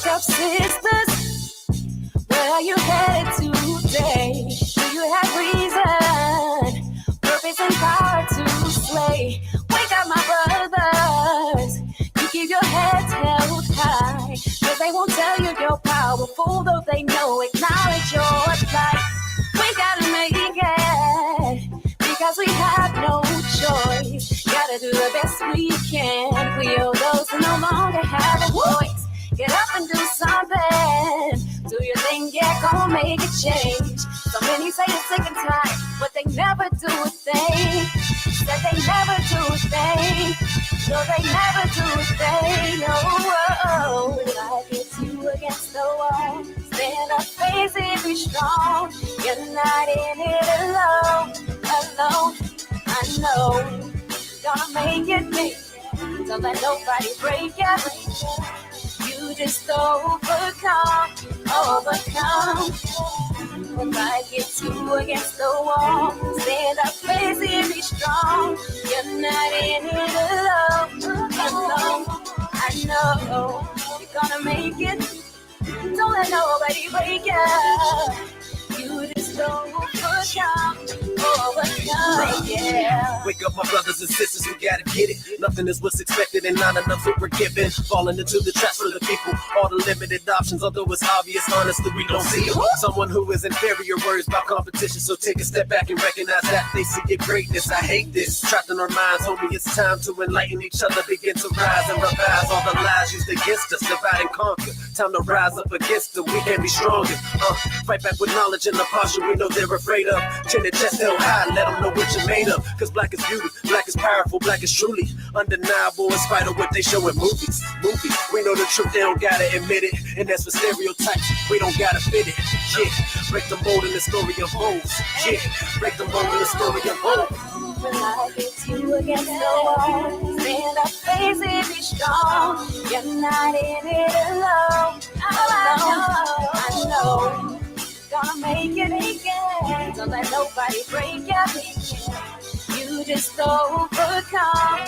Wake up, sisters. Where are you headed today? Do you have reason, purpose, and power to sway? Wake up, my brothers. You keep your heads held high, but they won't tell you you're powerful, though they know. Acknowledge your plight. We gotta make it, because we have no choice. Gotta do the best we can. We owe those who no longer have a voice. Get up and do something. Do your thing, yeah, gonna make a change. So many say it's sick and tired, but they never do a thing. Said they never do a thing. No, they never do a thing. No, like it's you against the wall. Stand up, face it, be strong. You're not in it alone. I know. Gonna make it. Don't let nobody break you. You just overcome. When life gets you against the wall, stand up, face it, be strong. You're not in it alone. I know. You're gonna make it. Don't let nobody break you. You just overcome, yeah. Wake up, my brothers and sisters, we gotta get it. Nothing is what's expected and not enough what we're given. Falling into the traps for the people. All the limited options, although it's obvious, honestly, we don't see them. Someone who is inferior worries about competition, so take a step back and recognize that they see your greatness. I hate this. Trapped in our minds, homie, it's time to enlighten each other, begin to rise and revise all the lies used against us, divide and conquer. Time to rise up against them, we can be stronger. Fight back with knowledge and the posture we know they're afraid of. Chin and chest held high, let them know what you're made of. Cause black is beauty, black is powerful, black is truly undeniable in spite of what they show in movies. We know the truth, they don't gotta admit it. And that's for stereotypes, we don't gotta fit it. Yeah, break the mold in the story of hoes. Yeah, break the mold in the story of hoes. When life hits you against the wall, stand up, face it, be strong. You're not in it alone. I know. Gonna make it. Don't let nobody break you. You just overcome.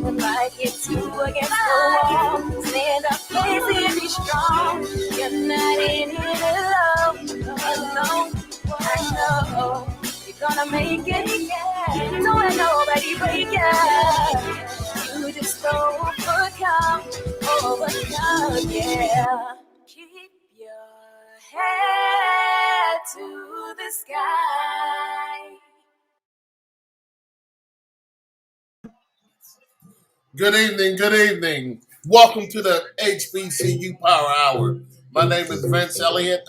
When life hits you against the wall, stand up, face it, be strong. You're not in it alone. I know. You're gonna make it. Don't let nobody break you. You just overcome, yeah. Keep your head to the sky. Good evening. Welcome to the HBCU Power Hour. My name is Vince Elliott.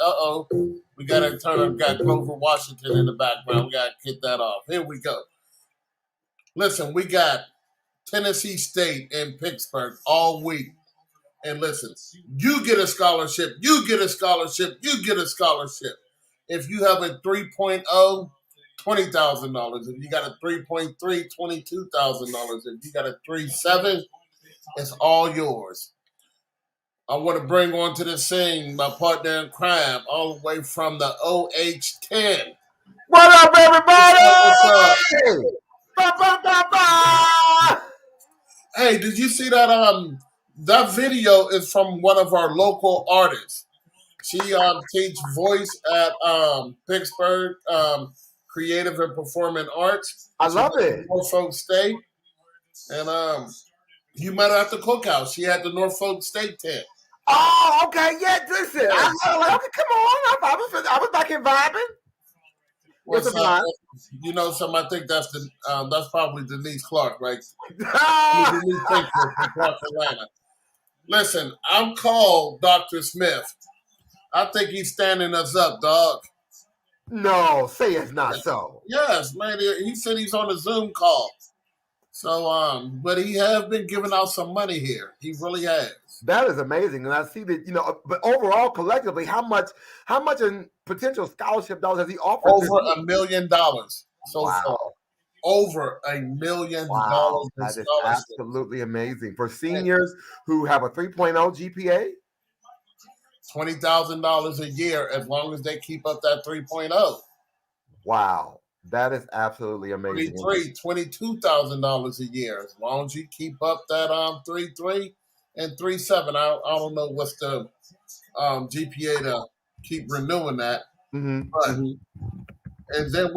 We got Grover Washington in the background. We got to get that off. Here we go. Listen, we got Tennessee State in Pittsburgh all week. And listen, you get a scholarship. If you have a 3.0, $20,000. If you got a 3.3, $22,000. If you got a 3.7, it's all yours. I want to bring on to the scene my partner in crime, all the way from the OH10. What up, everybody? What's up? Hey, did you see that? That video is from one of our local artists. She teach voice at Pittsburgh Creative and Performing Arts. I love it. Norfolk State. And you met her at the cookhouse. She had the Norfolk State tent. Oh, okay. Yeah, listen. I was like, okay, come on. I was back in vibing. You know something? I think that's probably Denise Clark, right? Denise Clark from Clark, Atlanta. Listen, I'm called Dr. Smith. I think he's standing us up, dog. No, say it's not so. Yes, man. He said he's on a Zoom call. So, but he has been giving out some money here. He really has. That is amazing, and I see that but overall, collectively, how much in potential scholarship dollars has he offered? Over $1 million so far. Over $1 million. Wow, that is absolutely amazing for seniors who have a 3.0 GPA. $20,000 a year as long as they keep up that 3.0. Wow, that is absolutely amazing. $22,000 a year as long as you keep up that 3.3. and 3.7. I don't know what's the GPA to keep renewing that. But and then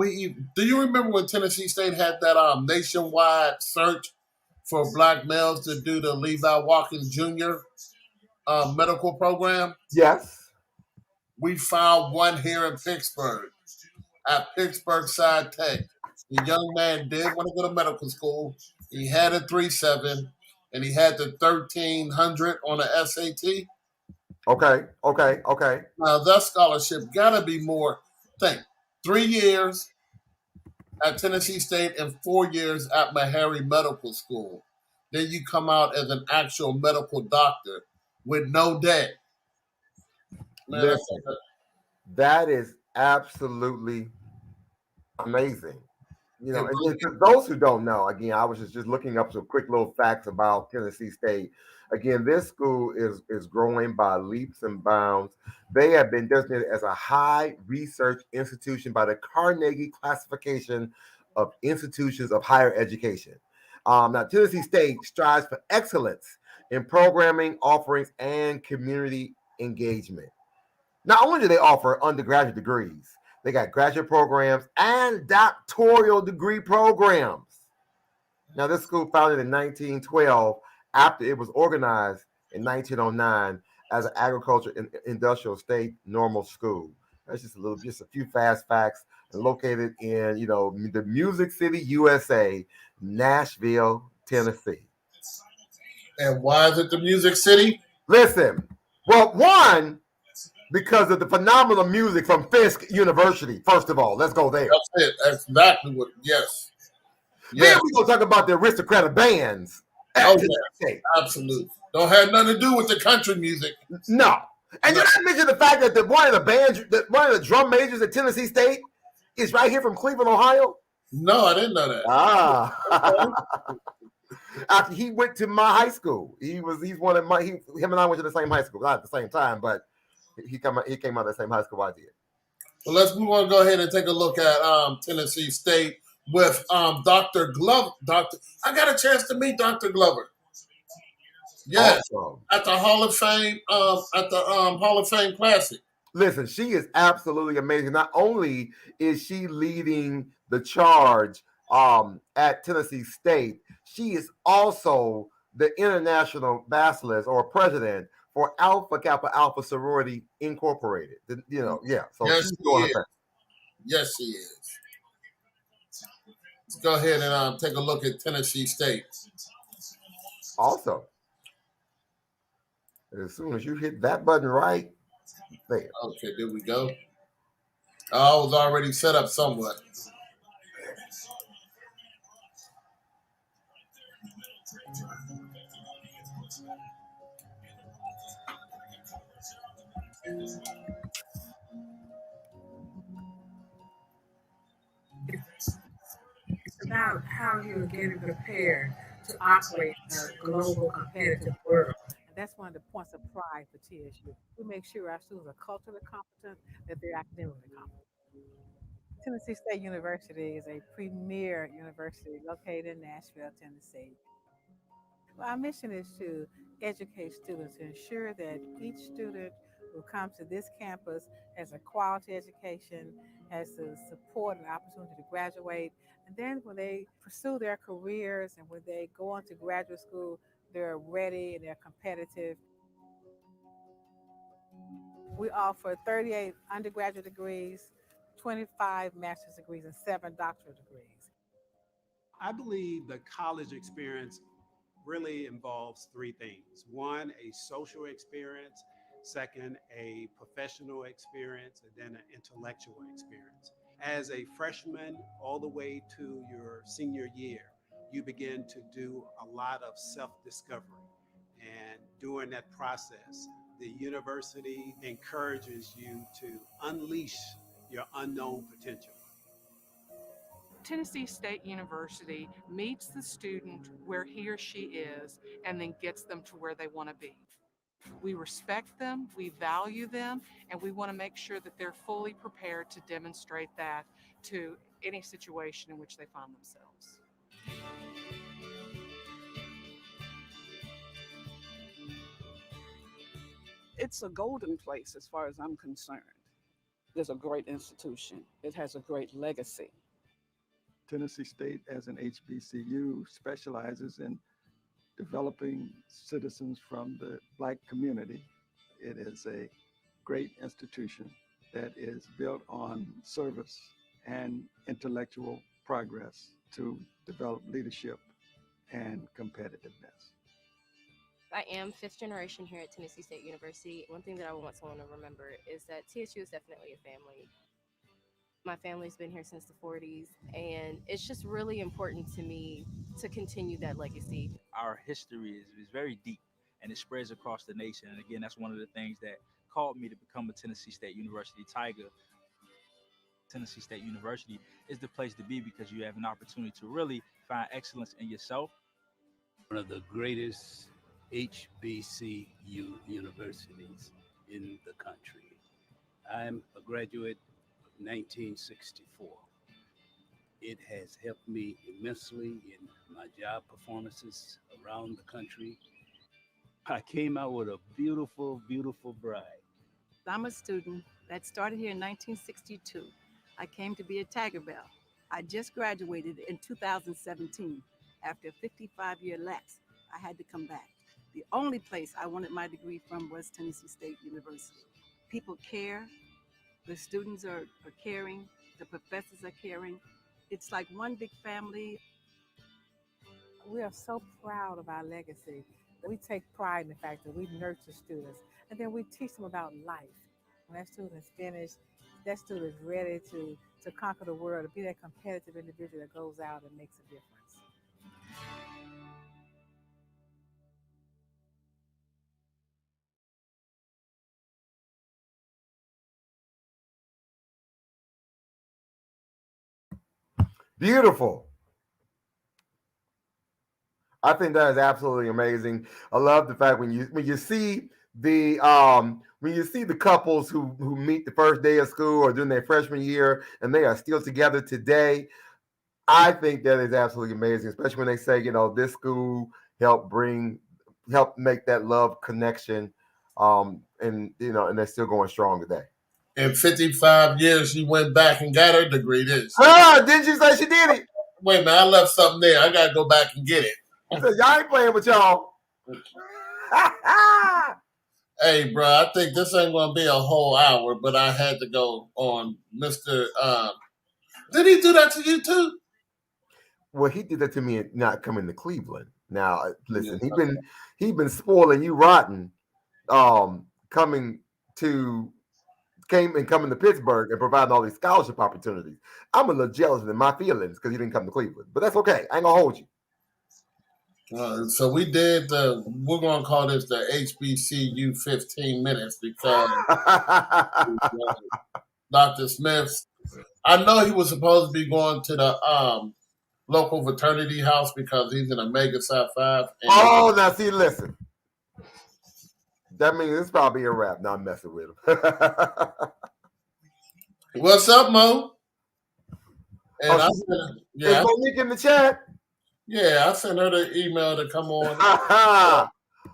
do you remember when Tennessee State had that nationwide search for black males to do the Levi Watkins Jr. Medical program? Yes. We found one here in Pittsburgh at Pittsburgh Side Tech. The young man did want to go to medical school. He had a 3.7 and he had the 1300 on the SAT. Okay. Now that scholarship gotta be more. Think 3 years at Tennessee State and 4 years at Meharry Medical School. Then you come out as an actual medical doctor with no debt. Man, that's Listen, that is absolutely amazing. it And really then for those who don't know, again, I was just looking up some quick little facts about Tennessee State. Again, this school is growing by leaps and bounds. They have been designated as a high research institution by the Carnegie Classification of Institutions of Higher Education. Now, Tennessee State strives for excellence in programming, offerings, and community engagement. Not only do they offer undergraduate degrees, they got graduate programs and doctoral degree programs. Now, this school founded in 1912 after it was organized in 1909 as an agriculture and industrial state normal school. That's just a few fast facts. And located in, the Music City, USA, Nashville, Tennessee. And why is it the Music City? Listen, well, one, because of the phenomenal music from Fisk University. First of all, let's go there. That's it. That's exactly what. Yes. Then we're gonna talk about the aristocratic bands. Oh yeah, absolutely. Don't have nothing to do with the country music. No. And you didn't mention the fact that one of the drum majors at Tennessee State is right here from Cleveland, Ohio. No, I didn't know that. Actually, he went to my high school. He's one of him and I went to the same high school, not at the same time, but he came out of the same high school I did. Well, let's move on. Go ahead and take a look at Tennessee State with Dr. Glover. I got a chance to meet Dr. Glover. Yes, awesome. At the Hall of Fame, Hall of Fame Classic. Listen, she is absolutely amazing. Not only is she leading the charge at Tennessee State, she is also the international bachelor's or president for Alpha Kappa Alpha Sorority Incorporated. So yes, she's doing her thing. Yes, she is. Let's go ahead and take a look at Tennessee State. Awesome. As soon as you hit that button right there. Okay, there we go. I was already set up somewhat. It's about how you're getting prepared to operate in a global competitive world. And that's one of the points of pride for TSU. We make sure our students are culturally competent, that they're academically competent. Tennessee State University is a premier university located in Nashville, Tennessee. Well, our mission is to educate students to ensure that each student who comes to this campus has a quality education, has the support and opportunity to graduate. And then when they pursue their careers and when they go on to graduate school, they're ready and they're competitive. We offer 38 undergraduate degrees, 25 master's degrees, and 7 doctoral degrees. I believe the college experience really involves three things. One, a social experience. Second, a professional experience, and then an intellectual experience. As a freshman all the way to your senior year, you begin to do a lot of self-discovery. And during that process, the university encourages you to unleash your unknown potential. Tennessee State University meets the student where he or she is and then gets them to where they want to be. We respect them, we value them, and we want to make sure that they're fully prepared to demonstrate that to any situation in which they find themselves. It's a golden place as far as I'm concerned. There's a great institution. It has a great legacy. Tennessee State, as an HBCU, specializes in developing citizens from the Black community. It is a great institution that is built on service and intellectual progress to develop leadership and competitiveness. I am fifth generation here at Tennessee State University. One thing that I want someone to remember is that TSU is definitely a family. My family's been here since the 40s, and it's just really important to me to continue that legacy. Our history is very deep and it spreads across the nation. And again, that's one of the things that called me to become a Tennessee State University Tiger. Tennessee State University is the place to be because you have an opportunity to really find excellence in yourself. One of the greatest HBCU universities in the country. I'm a graduate of 1964. It has helped me immensely in my job performances around the country. I came out with a beautiful, beautiful bride. I'm a student that started here in 1962. I came to be a Tiger Bell. I just graduated in 2017. After a 55-year lapse, I had to come back. The only place I wanted my degree from was Tennessee State University. People care, the students are caring, the professors are caring. It's like one big family. We are so proud of our legacy. We take pride in the fact that we nurture students and then we teach them about life. When that student is finished, that student is ready to conquer the world, to be that competitive individual that goes out and makes a difference. Beautiful. I think that is absolutely amazing. I love the fact when you see the couples who meet the first day of school or during their freshman year and they are still together today. I think that is absolutely amazing, especially when they say, this school helped make that love connection, and they're still going strong today. In 55 years, she went back and got her degree. Didn't she say she did it? Wait a minute, I left something there. I got to go back and get it. So y'all ain't playing with y'all. Hey, bro, I think this ain't going to be a whole hour, but I had to go on Mr. Did he do that to you too? Well, he did that to me not coming to Cleveland. Now, listen, he been spoiling you rotten, coming to Pittsburgh and providing all these scholarship opportunities. I'm a little jealous in my feelings because he didn't come to Cleveland, but that's okay. I ain't gonna hold you. So we did we're going to call this the HBCU 15 minutes because Dr. Smith, I know he was supposed to be going to the local fraternity house because he's in Omega Psi Phi. Now see, listen. That means it's probably a wrap. Now I'm messing with him. What's up, Mo? And is Monique in the chat? Yeah, I sent her the email to come on.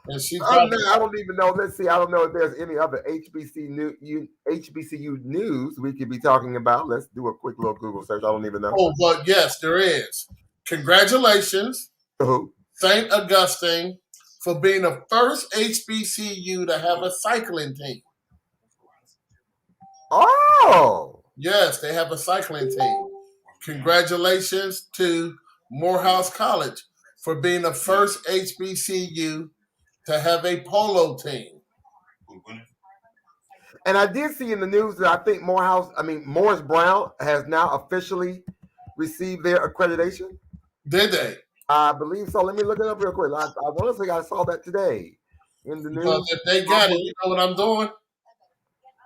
And she I don't even know. Let's see. I don't know if there's any other HBCU news we could be talking about. Let's do a quick little Google search. I don't even know. Oh, but yes, there is. Congratulations, St. Augustine, for being the first HBCU to have a cycling team. Oh. Yes, they have a cycling team. Congratulations to Morehouse College for being the first HBCU to have a polo team. And I did see in the news that I think Morris Brown has now officially received their accreditation. Did they? I believe so. Let me look it up real quick. I want to say I saw that today in the news. Because if they got it, you know what I'm doing?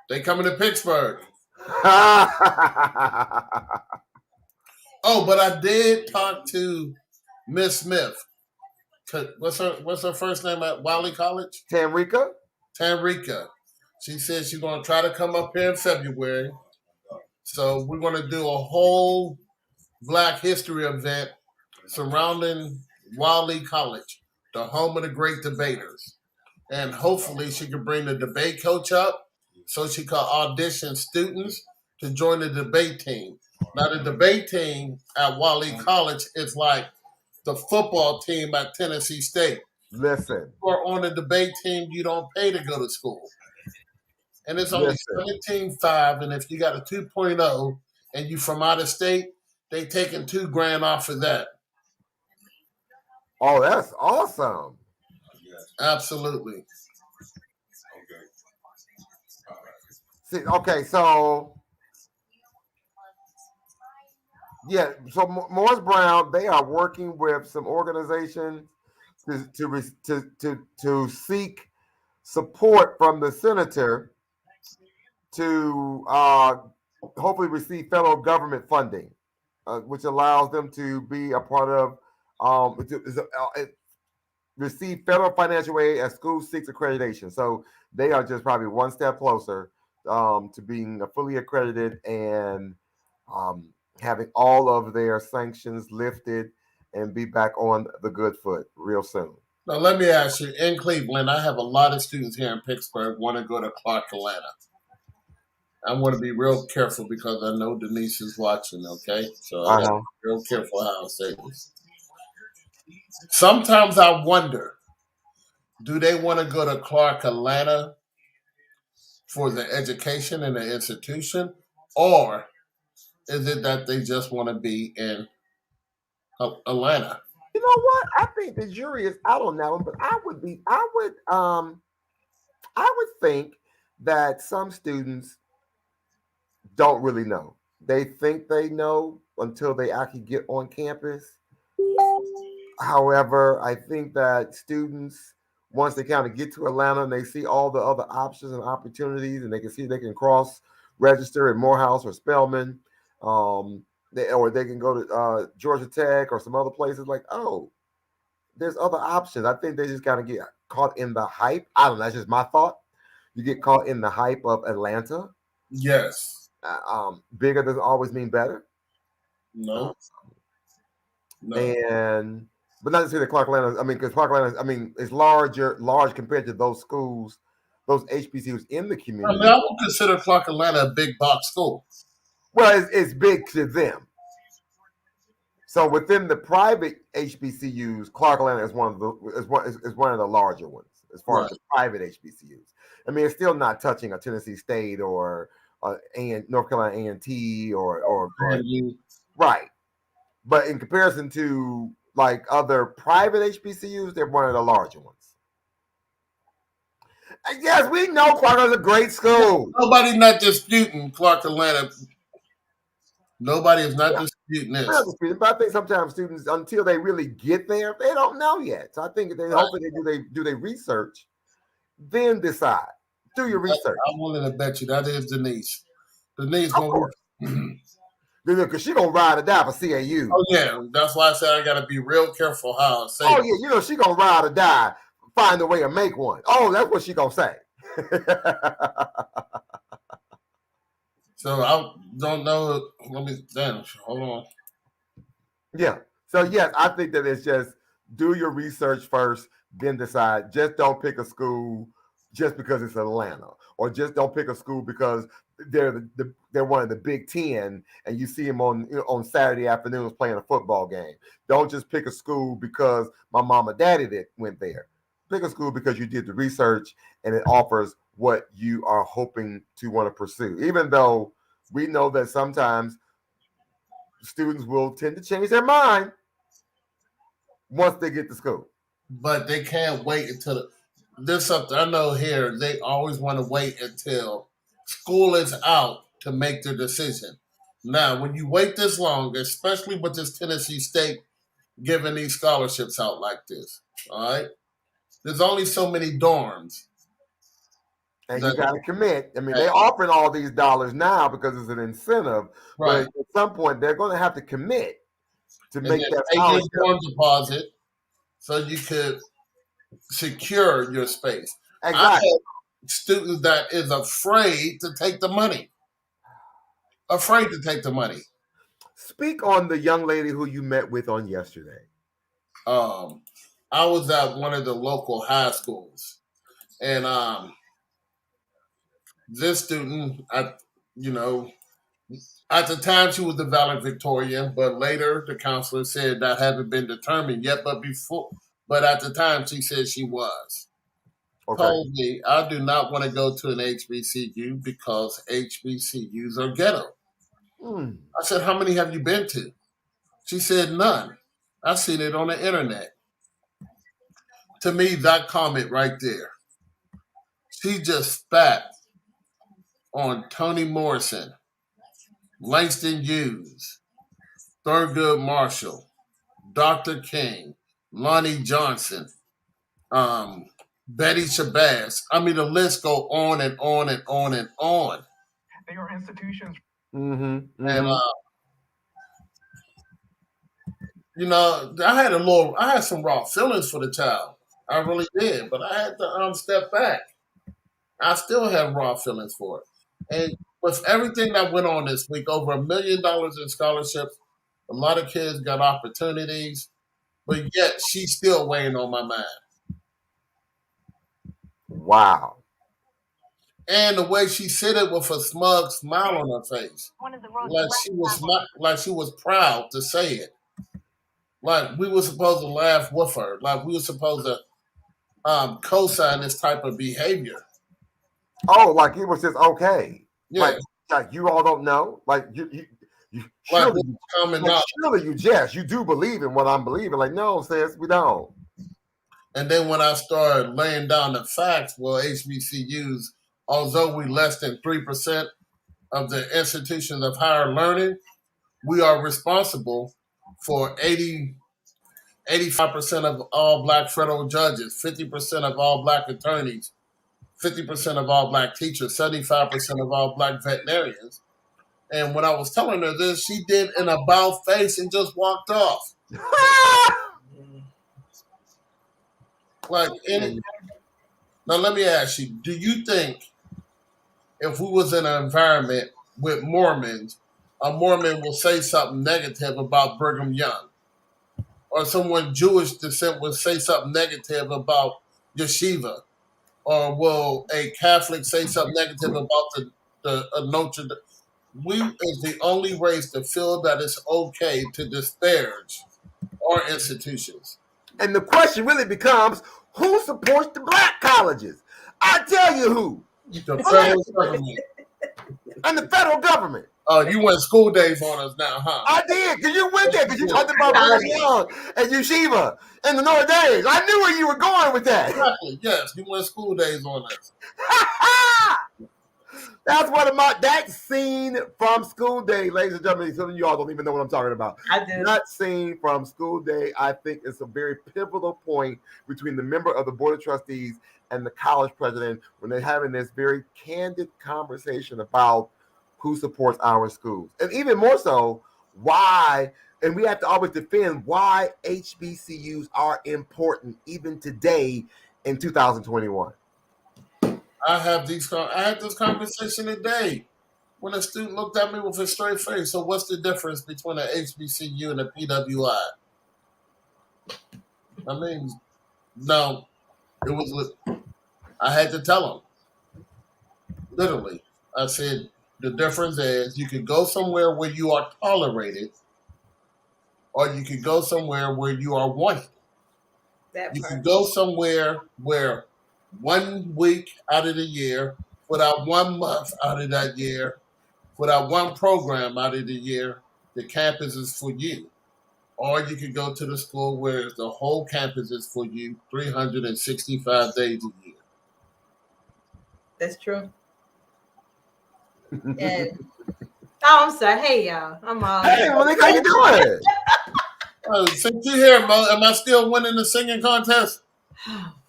They coming to Pittsburgh. Oh, but I did talk to Miss Smith. What's her first name at Wiley College? Tamrika. She said she's going to try to come up here in February. So we're going to do a whole Black History event surrounding Wiley College, the home of the great debaters. and hopefully she can bring the debate coach up so she can audition students to join the debate team. Now, the debate team at Wally College is like the football team at Tennessee State. Listen, Or on the debate team, you don't pay to go to school. And it's only listen. 17.5. And if you got a 2.0 and you from out of state, they taking $2,000 off of that. Oh, that's awesome. Absolutely. See, okay, so yeah, so Morris Brown, they are working with some organizations to seek support from the senator to hopefully receive federal government funding, which allows them to be a part of receive federal financial aid as school seeks accreditation. So they are just probably one step closer to being fully accredited and having all of their sanctions lifted and be back on the good foot real soon. Now, let me ask you, in Cleveland, I have a lot of students here in Pittsburgh want to go to Clark Atlanta. I want to be real careful because I know Denise is watching, okay? So I got to be real careful how I say this. Sometimes I wonder, do they want to go to Clark Atlanta for the education and the institution, or is it that they just want to be in Atlanta? You know what? I think the jury is out on that one, but I would think that some students don't really know. They think they know until they actually get on campus. However, I think that students, once they kind of get to Atlanta and they see all the other options and opportunities, and they can see they can cross register at Morehouse or Spelman, or they can go to Georgia Tech or some other places. Like, oh, there's other options. I think they just kind of get caught in the hype. I don't know. That's just my thought. You get caught in the hype of Atlanta. Yes. Bigger doesn't always mean better. No. And but not to say that Clark Atlanta. I mean, because Clark Atlanta, I mean, is large compared to those schools, those HBCUs in the community. I would consider Clark Atlanta a big box school. Well, it's big to them. So within the private HBCUs, Clark Atlanta is one of the larger ones as far as the private HBCUs. I mean, it's still not touching a Tennessee State or North Carolina A&T or right. But in comparison to like other private HBCUs, they're one of the larger ones. And yes, we know Clark is a great school. Nobody's not disputing Clark Atlanta. Nobody is not disputing this. But I think sometimes students, until they really get there, they don't know yet. So I think they hopefully they do their research, then decide. Do your research. I'm willing to bet you that is Denise. Denise, because she gonna ride or die for CAU. Oh yeah, that's why I said I gotta be real careful how I say. Oh yeah, you know she gonna ride or die, find a way to make one. Oh, that's what she gonna say. So I don't know. Hold on. Yeah. So yes, I think that it's just do your research first, then decide. Just don't pick a school just because it's Atlanta, or just don't pick a school because they're one of the Big Ten, and you see them on Saturday afternoons playing a football game. Don't just pick a school because my mom and daddy went there. Pick a school because you did the research and it offers what you are hoping to want to pursue. Even though we know that sometimes students will tend to change their mind once they get to school. But they can't wait until there's something I know here. They always want to wait until school is out to make their decision. Now, when you wait this long, especially with this Tennessee State giving these scholarships out like this, all right, there's only so many dorms. And you got to commit. I mean, they're offering all these dollars now because it's an incentive. Right. But at some point, they're going to have to commit to make that scholarship. Dorm deposit so you could secure your space. Exactly. I have students that is afraid to take the money. Afraid to take the money. Speak on the young lady who you met with on yesterday. I was at one of the local high schools, And this student, you know, at the time she was the valedictorian, but later the counselor said that hadn't been determined yet. But at the time she said she was. Okay. Told me I do not want to go to an HBCU because HBCUs are ghetto. Mm. I said, how many have you been to? She said, none. I seen it on the internet. To me, that comment right there, she just spat on Toni Morrison, Langston Hughes, Thurgood Marshall, Dr. King, Lonnie Johnson, Betty Shabazz. I mean, the list go on and on and on and on. They are institutions. And I had some raw feelings for the child. I really did, but I had to step back. I still have raw feelings for it. And with everything that went on this week, over $1 million in scholarships, a lot of kids got opportunities, but yet she's still weighing on my mind. Wow. And the way she said it with a smug smile on her face, like she was proud to say it. Like we were supposed to laugh with her. Like we were supposed to co-sign this type of behavior. Oh, like it was just okay. Yeah. Like you all don't know. Like you surely you do believe in what I'm believing. Like, no, sis, we don't. And then when I started laying down the facts, well, HBCUs, although we less than 3% of the institutions of higher learning, we are responsible for 85% of all Black federal judges, 50% of all Black attorneys, 50% of all Black teachers, 75% of all Black veterinarians. And when I was telling her this, she did an about face and just walked off. Now let me ask you, do you think if we was in an environment with Mormons, a Mormon will say something negative about Brigham Young? Or someone Jewish descent will say something negative about Yeshiva? Or will a Catholic say something negative about the Notre Dame? We is the only race to feel that it's okay to disparage our institutions. And the question really becomes, who supports the Black colleges? I tell you who. The federal government. And the federal government. Oh, you went school days on us now, huh? I did, because you went there, because you talked about Brigham Young and Yeshiva and the Notre Dame. I knew where you were going with that. Exactly, yes. You went school days on us. That's that scene from School Day, ladies and gentlemen. Some of y'all don't even know what I'm talking about. I do. That scene from School Day, I think, is a very pivotal point between the member of the Board of Trustees and the college president when they're having this very candid conversation about who supports our schools. And even more so, why, and we have to always defend why HBCUs are important even today in 2021. I had this conversation today when a student looked at me with a straight face. So what's the difference between an HBCU and a PWI? I mean, no, it was. I had to tell him. Literally, I said the difference is you could go somewhere where you are tolerated, or you could go somewhere where you are wanted. You could go somewhere where 1 week out of the year, for that 1 month out of that year, for that one program out of the year, the campus is for you. Or you could go to the school where the whole campus is for you 365 days a year. That's true. And I'm sorry. Hey, y'all. I'm all. Hey, Malik, how you doing? Since you here, Mo, am I still winning the singing contest?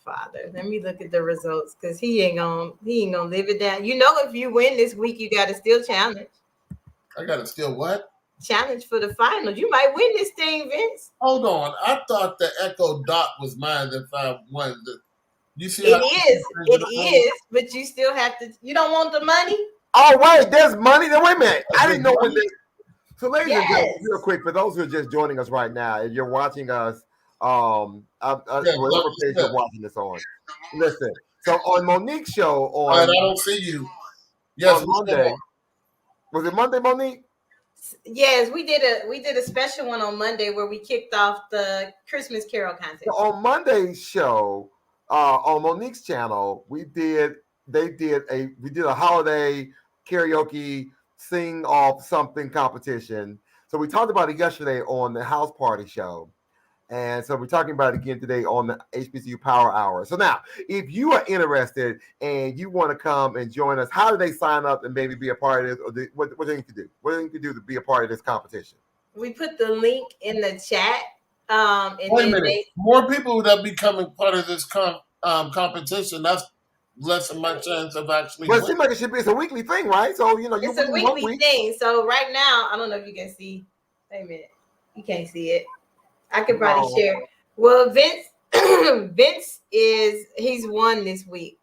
Father, let me look at the results because he ain't gonna live it down. You know, if you win this week, you got to still challenge. I got to still what? Challenge for the finals. You might win this thing, Vince. Hold on. I thought the Echo Dot was mine if I won. You see? It is, but you still have to. You don't want the money? Oh, wait, there's money? Then wait a minute. I didn't know when this. So, ladies and gentlemen, real quick, for those who are just joining us right now, if you're watching us, whatever page you're watching this on, listen. So on Monique's show All right, on, I don't see you. Yes, on Monday, was it Monday, Monique? Yes, we did a special one on Monday where we kicked off the Christmas Carol contest. So on Monday's show, on Monique's channel, we did a holiday karaoke sing off something competition. So we talked about it yesterday on the house party show. And so we're talking about it again today on the HBCU Power Hour. So now, if you are interested and you want to come and join us, how do they sign up and maybe be a part of this? Or what they need to do? What do they need to do to be a part of this competition? We put the link in the chat. And wait a then minute. More people that becoming part of this competition. That's less of my chance of actually. Well, it seems like it's a weekly thing, right? So you it's a weekly thing. So right now, I don't know if you can see. Wait a minute, you can't see it. I could probably share. Well, Vince he's won this week.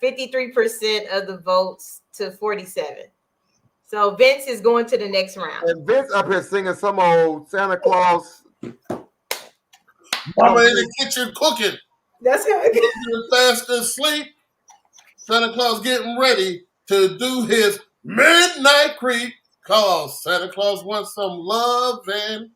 53% of the votes to 47. So Vince is going to the next round. And Vince up here singing some old Santa Claus. Mama in the kitchen cooking. That's how it gets. Fast asleep. Santa Claus getting ready to do his midnight creep. Cause Santa Claus wants some loving.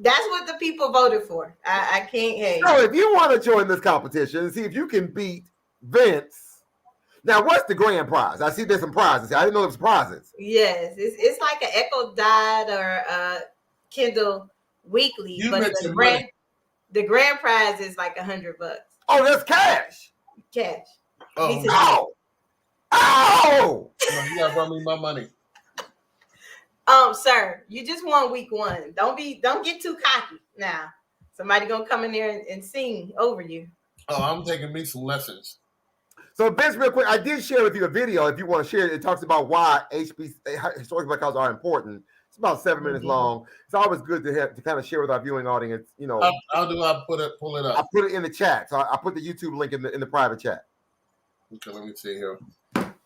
That's what the people voted for. I can't hate. So if you want to join this competition and see if you can beat Vince, now what's the grand prize? I see there's some prizes. I didn't know there was prizes. Yes, it's like an Echo Dot or a Kindle Weekly, but the grand prize is like $100. Oh, that's cash. Cash. Oh. Oh. You gotta run me my money. Sir, you just won week 1. Don't get too cocky now. Somebody gonna come in there and sing over you. Oh, I'm taking me some lessons. So, Vince, real quick, I did share with you a video. If you want to share it, it talks about why historic black colleges are important. It's about 7 minutes long. It's always good to kind of share with our viewing audience. You know, how do I pull it up? I put it in the chat. So I put the YouTube link in the private chat. Okay, let me see here. But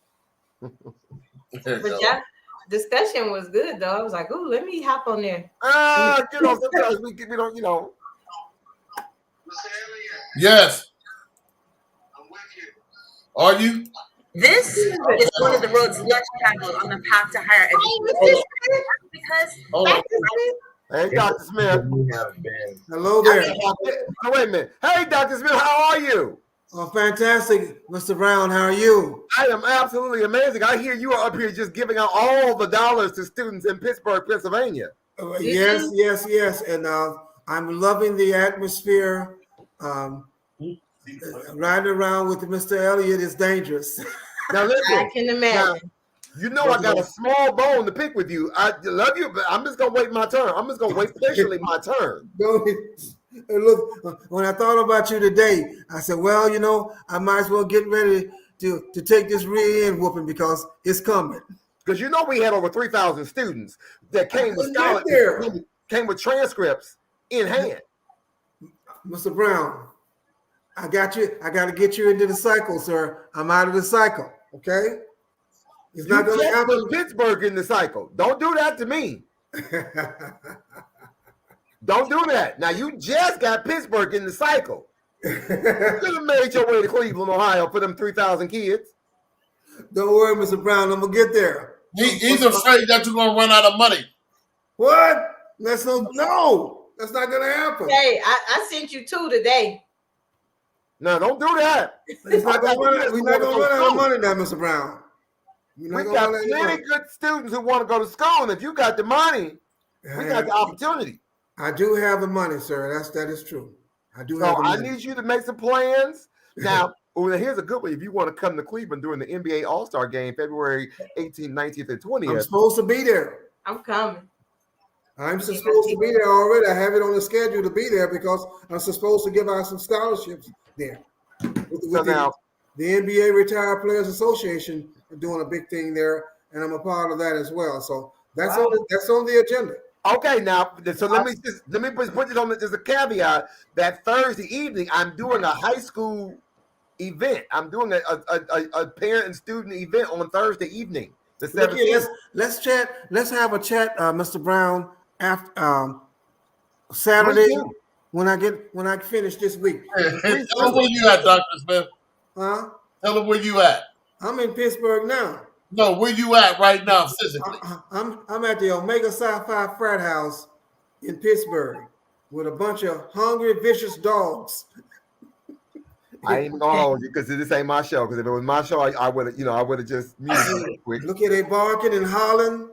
yeah, discussion was good though. I was like, "Ooh, let me hop on there." Sometimes we don't, Yes. Are you? This is one of the roads less traveled on the path to higher education. Hey, Dr. Smith. Hello there. Oh, wait a minute. Hey, Dr. Smith, how are you? Oh, fantastic, Mr. Brown. How are you? I am absolutely amazing. I hear you are up here just giving out all the dollars to students in Pittsburgh, Pennsylvania. Yes. And I'm loving the atmosphere. Riding around with Mr. Elliott is dangerous. Now listen, I can imagine. Now, I got a small bone to pick with you. I love you, but I'm just gonna wait my turn. I'm just gonna wait patiently my turn. Look, when I thought about you today, I said, well, I might as well get ready to take this rear end whooping because it's coming. Because we had over 3,000 students that came with scholarships, came with transcripts in hand. Mr. Brown, I got you. I got to get you into the cycle, sir. I'm out of the cycle. Okay. It's not going to happen. Pittsburgh in the cycle. Don't do that to me. Don't do that. Now you just got Pittsburgh in the cycle. You could have made your way to Cleveland, Ohio for them 3,000 kids. Don't worry, Mr. Brown. I'm gonna get there. He's afraid that you're gonna run out of money. What? That's no. That's not gonna happen. Hey, I sent you 2 today. No, don't do that. We're not gonna run out of money now, Mr. Brown. We got many good students who want to go to school, and if you got the money, we got the opportunity. I do have the money, sir. That is true. I do have the money. So I need you to make some plans. Now, here's a good one. If you want to come to Cleveland during the NBA All-Star Game, February 18th, 19th, and 20th. I'm supposed to be there. I'm coming. I'm supposed to be there already. I have it on the schedule to be there because I'm supposed to give out some scholarships there. The NBA Retired Players Association are doing a big thing there, and I'm a part of that as well. So that's on the agenda. Okay, now so let me put it on. There's a caveat that Thursday evening I'm doing a high school event. I'm doing a parent and student event on Thursday evening. The 17th. Let's chat. Let's have a chat, Mr. Brown, after Saturday. when I finish this week. Tell them where you at, Dr. Smith. Huh? Tell them where you at. I'm in Pittsburgh now. No, where you at right now physically? I'm at the Omega Psi Phi frat house in Pittsburgh with a bunch of hungry, vicious dogs. I ain't gonna hold you because this ain't my show. Because if it was my show, I would have, I would have just muted it quick. Look at they barking and hollering,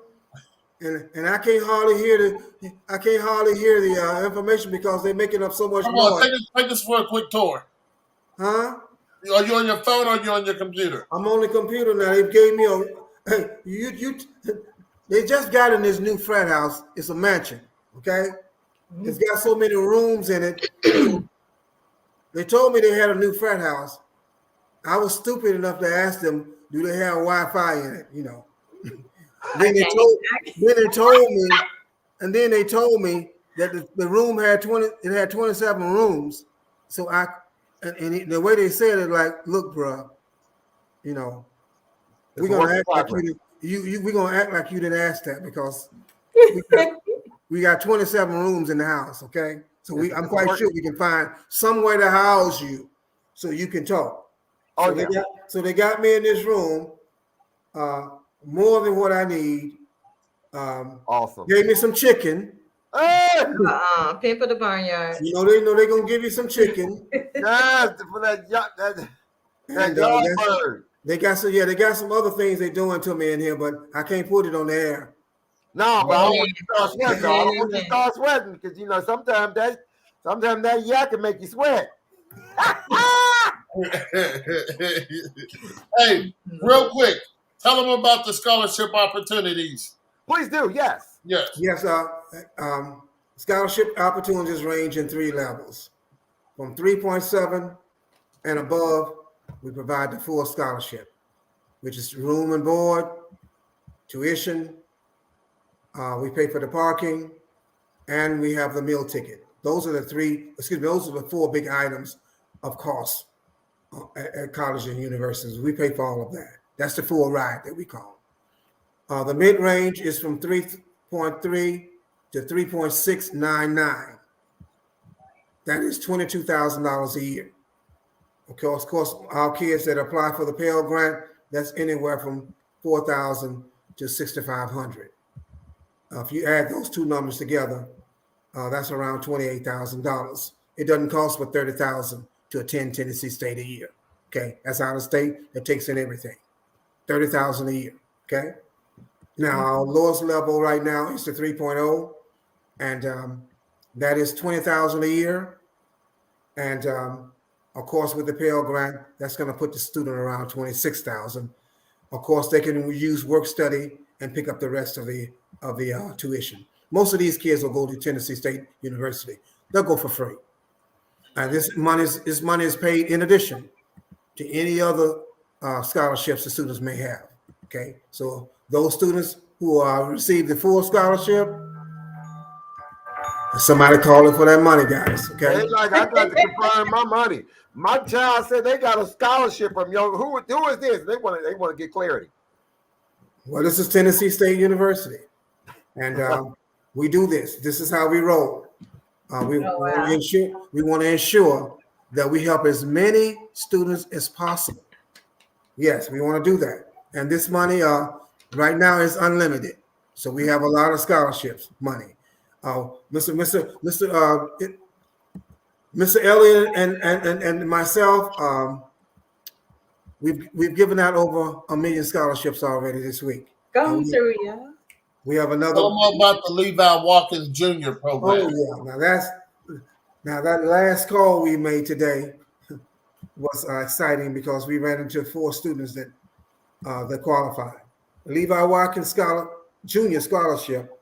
and I can't hardly hear the information because they're making up so much Come noise. on, take us for a quick tour. Huh? Are you on your phone or are you on your computer? I'm on the computer now. They gave me they just got in this new frat house. It's a mansion, okay? It's got so many rooms in it. They told me they had a new frat house. I was stupid enough to ask them, do they have Wi-Fi in it? Then they told me that the room had 27 rooms. So the way they said it, like, look, bro, we're gonna act like we're gonna act like you didn't ask that because we got 27 rooms in the house, okay? So I'm quite sure we can find some way to house you so you can talk. So they got me in this room, more than what I need. Awesome. Gave me some chicken. Pimp of the barnyard. They know they're gonna give you some chicken. For that bird. They got some other things they're doing to me in here, but I can't put it on the air. No, but I want you to start sweating. I don't want you to start sweating because sometimes that yak can make you sweat. Hey, real quick, tell them about the scholarship opportunities. Please do. Yes. Yes. Scholarship opportunities range in 3 levels. From 3.7 and above, we provide the full scholarship, which is room and board, tuition. We pay for the parking, and we have the meal ticket. Those are the 4 big items of cost at colleges and universities. We pay for all of that. That's the full ride that we call. The mid-range is from 3.3 to 3.699. That is $22,000 a year. Of course, our kids that apply for the Pell Grant, that's anywhere from $4,000 to $6,500. If you add those 2 numbers together, that's around $28,000. It doesn't cost but $30,000 to attend Tennessee State a year. Okay, that's out of state. That takes in everything. $30,000 a year. Okay. Now our lowest level right now is the 3.0, and that is $20,000 a year. And of course, with the Pell Grant, that's going to put the student around $26,000. Of course, they can use work study and pick up the rest of the tuition. Most of these kids will go to Tennessee State University. They'll go for free. And this money is paid in addition to any other scholarships the students may have. Okay, so those students who receive the full scholarship, somebody calling for that money, guys. Okay, They like, I got to confirm my money. My child said they got a scholarship from you. Who is this? They want to get clarity. Well, this is Tennessee State University, and we do this. This is how we roll. We want to ensure that we help as many students as possible. Yes, we want to do that. And this money right now is unlimited. So we have a lot of scholarships money. Mr. Elliott and myself, we've given out over 1 million scholarships already this week. Go through, y'all. We have another. Tell them about the Levi Watkins Jr. program. Oh yeah, now that last call we made today was exciting because we ran into 4 students that qualified. The Levi Watkins Jr. Scholarship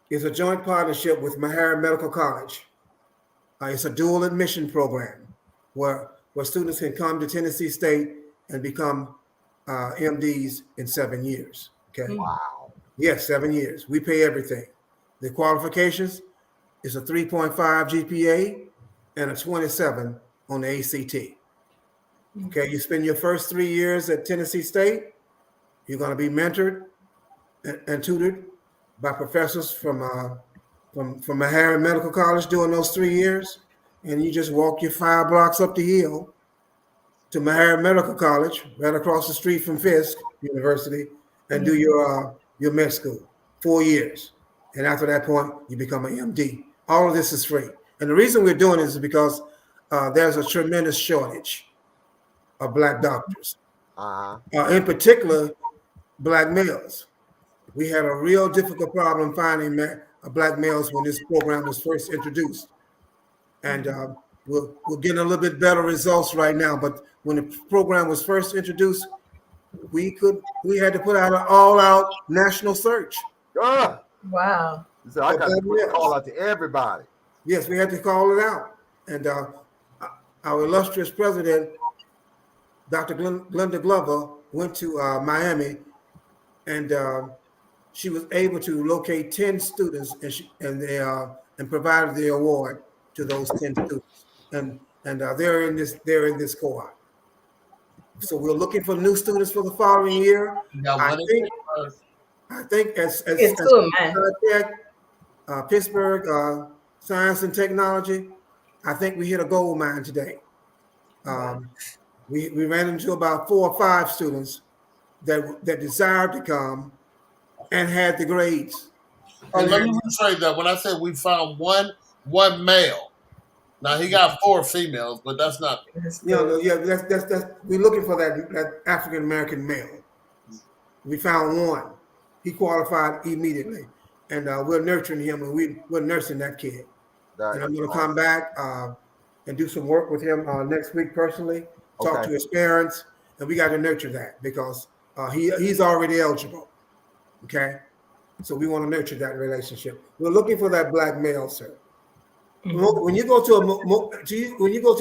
is a joint partnership with Meharry Medical College. It's a dual admission program where students can come to Tennessee State and become MDs in 7 years. Okay. Wow. Yes, 7 years. We pay everything. The qualifications is a 3.5 GPA and a 27 on the ACT. Okay, you spend your first 3 years at Tennessee State. You're going to be mentored and tutored by professors from from Meharry Medical College during those 3 years, and you just walk your 5 blocks up the hill to Meharry Medical College, right across the street from Fisk University, and do your med school, 4 years. And after that point, you become an MD. All of this is free. And the reason we're doing this is because there's a tremendous shortage of Black doctors, in particular, Black males. We had a real difficult problem finding Black males when this program was first introduced. And we're getting a little bit better results right now. But when the program was first introduced, we had to put out an all-out national search. Wow. So I got to put a call out to everybody. Yes, we had to call it out. And our illustrious president, Dr. Glenda Glover, went to Miami, and she was able to locate 10 students, and provided the award to those 10 students. And they're in this cohort. So we're looking for new students for the following year. I think as Pittsburgh Science and Technology, I think we hit a gold mine today. We ran into about 4 or 5 students that desired to come and had the grades. Let me rephrase that. When I said we found one male, now he got 4 females, but that's not. That's we're looking for that African American male. We found one. He qualified immediately, and we're nurturing him, and we're nursing that kid. And I'm going to come back and do some work with him next week personally. Talk to his parents, and we got to nurture that because he's already eligible. Okay, so we want to nurture that relationship. We're looking for that Black male, sir. When you go to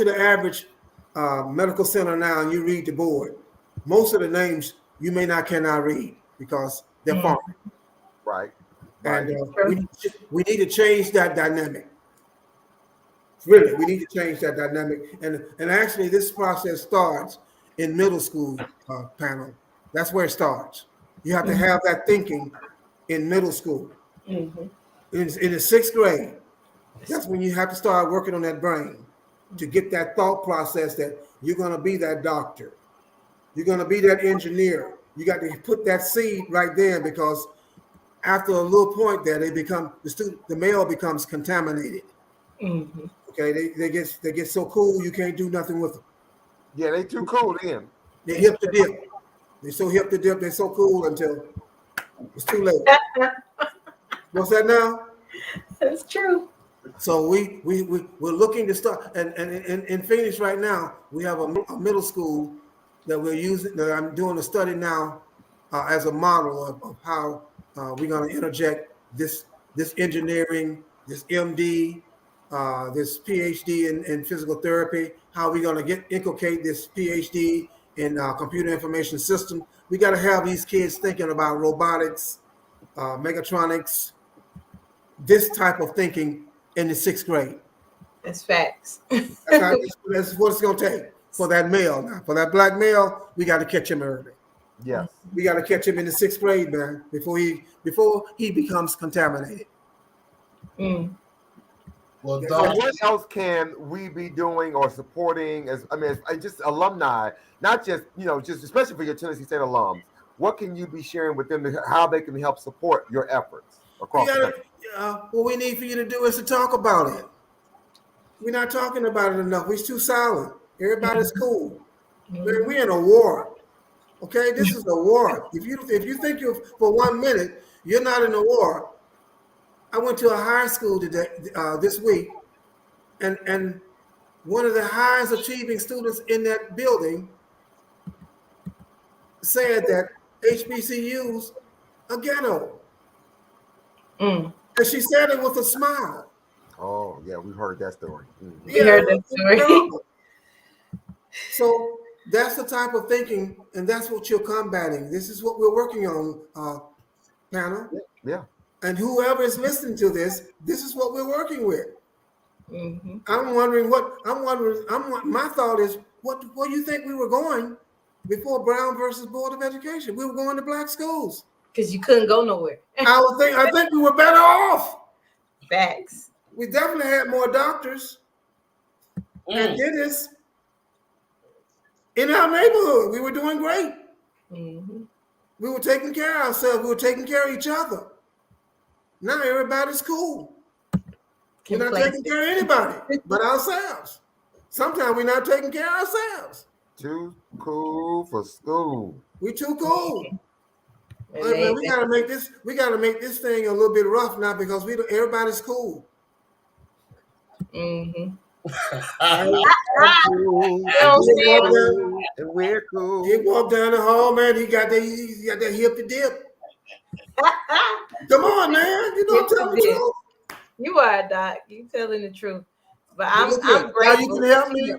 the average medical center now and you read the board, most of the names you cannot read because they're foreign. Right. And we need to change that dynamic. Really, we need to change that dynamic. And actually, this process starts in middle school, panel. That's where it starts. You have to have that thinking in middle school. In the 6th grade, that's when you have to start working on that brain to get that thought process that you're going to be that doctor. You're going to be that engineer. You got to put that seed right there because after a little point there, the male becomes contaminated. Okay, they get so cool you can't do nothing with them. Yeah, they too cool then. They're hip to dip. They're so hip to dip. They're so cool until it's too late. What's that now? That's true. So we're looking to start, and in Phoenix right now we have a middle school that we're using. That I'm doing a study now as a model of how we're going to interject this engineering, this MD, this PhD in physical therapy. How we're going to inculcate this PhD in computer information system. We got to have these kids thinking about robotics, mechatronics, this type of thinking in the 6th grade. That's facts. That's what it's going to take for that male. Now, for that Black male, we got to catch him early. Yes. We got to catch him in the 6th grade, man, before he becomes contaminated. Well, so what else can we be doing or supporting as just alumni, not just especially for your Tennessee State alums? What can you be sharing with them how they can help support your efforts across the country? What we need for you to do is to talk about it. We're not talking about it enough. We're too silent. Everybody's cool. We're in a war. Okay, this is a war. If you think for 1 minute you're not in a war. I went to a high school today, this week, and one of the highest achieving students in that building said that HBCUs are ghetto. And she said it with a smile. Oh, yeah, we heard that story. We heard that story. So that's the type of thinking, and that's what you're combating. This is what we're working on, panel. Yeah. And whoever is listening to this is what we're working with. I'm wondering. My thought is, where do you think we were going before Brown versus Board of Education? We were going to Black schools because you couldn't go nowhere. I think we were better off. Facts. We definitely had more doctors and dentists in our neighborhood. We were doing great. Mm-hmm. We were taking care of ourselves. We were taking care of each other. Now everybody's cool. We're not taking care of anybody but ourselves. Sometimes we're not taking care of ourselves. Too cool for school. We too cool. Hey, man, we gotta make this. We gotta make this thing a little bit rough now because everybody's cool. Mm-hmm. We're cool. He walked down the hall, man. He got that hip to dip. Come on, man. You know, tell the truth. You are, Doc. You telling the truth. But I'm now grateful. you can help me.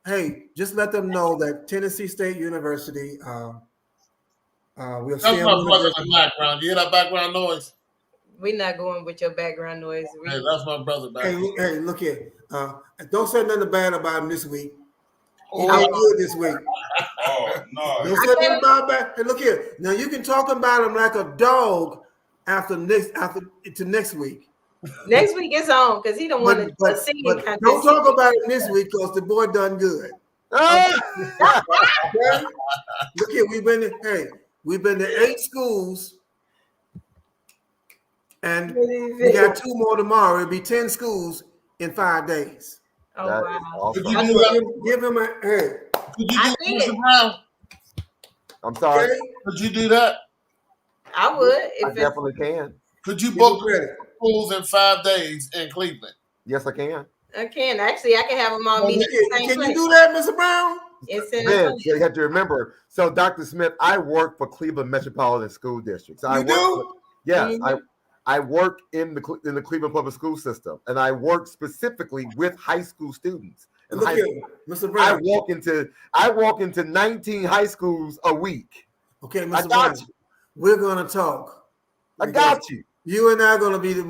Hey, just let them know that Tennessee State University. We'll That's stay my brother in the background. You hear that background noise? We're not going with your background noise. Hey, that's my brother back. Hey, look here. Don't say nothing bad about him this week. He did good this week. Oh no! Don't say nothing about bad. Hey, look here. Now you can talk about him like a dog after next week. Next week is on because he don't want to singing contest. Don't talk about it this week because the boy done good. Okay? Look here, we've been to 8 schools, and we got 2 more tomorrow. It'll be 10 schools in 5 days. Oh wow! Awesome. Give him a hey. Could you do Mr. Brown? I'm sorry. Okay? Could you do that? I would. I definitely can. Could you book schools in 5 days in Cleveland? Yes, I can. I can. Actually, I can have them all meet at the same Can place. you do that, Mr. Brown? Ben, you have to remember. So, Dr. Smith, I work for Cleveland Metropolitan School District. So yes, I work in the Cleveland Public School System, and I work specifically with high school students. And Look here, Mr. Brown. I walk into 19 high schools a week. Okay, Mr. Brown. We're gonna talk. I got you. You and I are gonna be the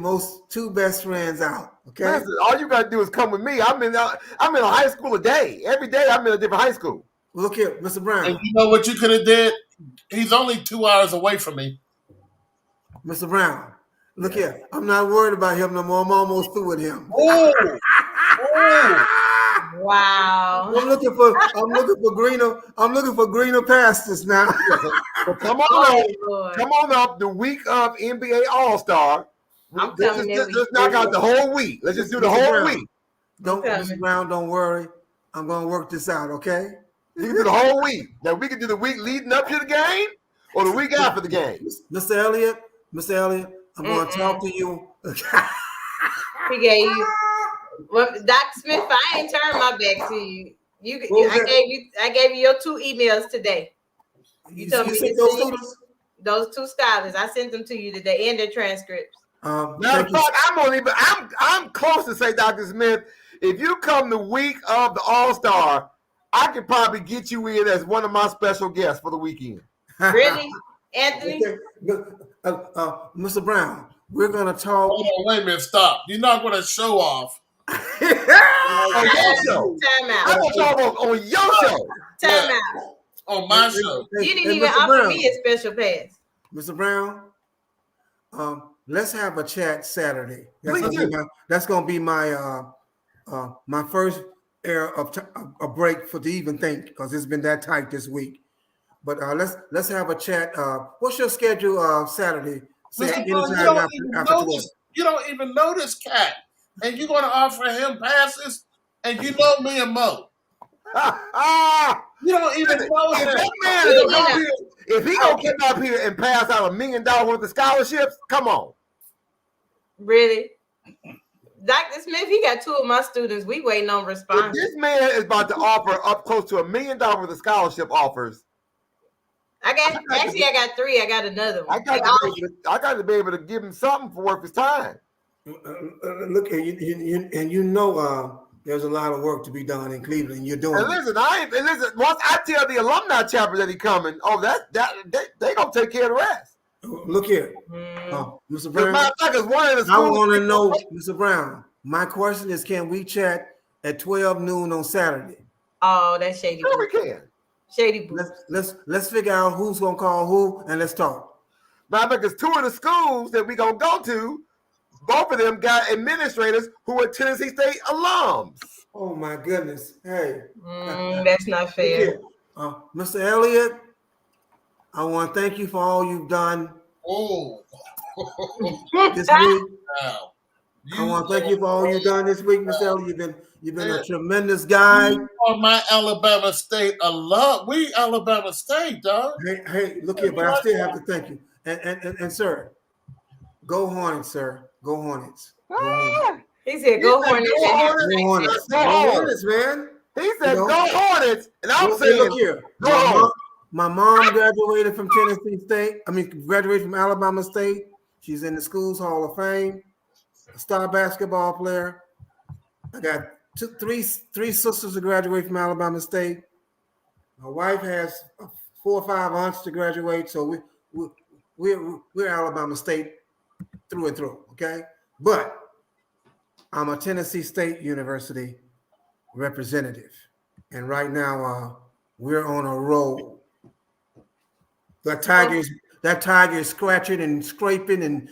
2 best friends out. Okay. Listen, all you gotta do is come with me. I'm in a high school a day. Every day I'm in a different high school. Look here, Mr. Brown. And you know what you could have did? He's only 2 hours away from me. Mr. Brown. Look here. I'm not worried about him no more. I'm almost through with him. Oh. Wow. I'm looking for greener pastures now. Well, come on up the week of NBA All-Star. Let's knock out the whole week. Let's just do the whole week. Mr. Brown, don't worry. I'm gonna work this out, okay? You can do the whole week. Now we can do the week leading up to the game or the week after the game. Mr. Elliott, I'm gonna talk to you. He gave you. Well, Dr. Smith, I ain't turned my back to you. I gave you your 2 emails today. You told me to those 2 scholars. I sent them to you today and their transcripts. Matter of fact, I'm close to say, Dr. Smith, if you come the week of the All-Star, I could probably get you in as one of my special guests for the weekend. Really, Anthony? Mr. Brown, we're gonna talk. Hold on, wait a minute, stop. You're not gonna show off. On your show. Time out. I'm gonna talk on your show. Time out. On my show. You didn't even offer me a special pass. Mr. Brown, let's have a chat Saturday. That's gonna be my my first era of a break to even think, because it's been that tight this week. But let's have a chat. What's your schedule Saturday? You don't even know this cat, and you're gonna offer him passes, and you know me and Mo. You don't even know him. That man if he gonna come up here and pass out $1 million worth of scholarships, come on. Really? Dr. Smith, he got 2 of my students. We waiting on response. If this man is about to offer up close to $1 million worth of scholarship offers. I got 3. I got another one. I got to be able to give him something for worth his time. Look, there's a lot of work to be done in Cleveland, and you're doing. And listen, once I tell the alumni chapter that he's coming, they gonna take care of the rest. Look here, Mr. Brown. I want to know, Mr. Brown. My question is, can we chat at 12 noon on Saturday? Oh, that's shady. Sure, we can. Shady. Let's figure out who's gonna call who, and let's talk. Now, because 2 of the schools that we gonna go to, both of them got administrators who are Tennessee State alums. Oh my goodness! Hey, That's not fair. Mr. Elliott, I want to thank you for all you've done this week. Wow. I want to thank you for all you've done this week, Mr. Elliott. You've been a tremendous guy. You are my Alabama State alum. We Alabama State, dog. Hey, look here, but I still have to thank you. And sir, go Hornets, sir. Go Hornets. Go Hornets. He said, "Go Hornets." Go Hornets. Go Hornets, man. He said, "Go Hornets," and I'm saying, "Look here." My mom graduated from Tennessee State. Graduated from Alabama State. She's in the Schools Hall of Fame. A star basketball player. I got three sisters that graduate from Alabama State. My wife has 4 or 5 aunts to graduate, so we're Alabama State through and through. Okay, but I'm a Tennessee State University representative, and right now we're on a roll. That tiger is scratching and scraping and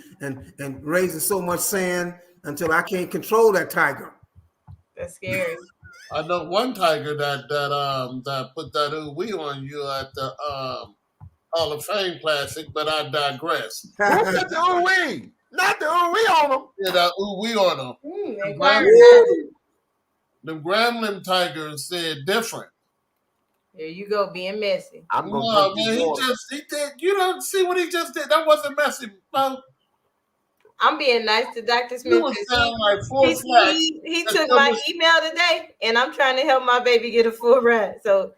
raising so much sand until I can't control that tiger. That's scary. I know one tiger that put that ooh-wee on you at the Hall of Fame Classic, but I digress. Who put the ooh-wee? Not the ooh-wee on them. Yeah, that ooh-wee on them. Them Gremlin Tigers said different. Here you go, being messy. I'm gonna no, man, he did. You don't see what he just did. That wasn't messy, bro. I'm being nice to Dr. Smith. You was sound like full flat. He took my email today, and I'm trying to help my baby get a full ride. So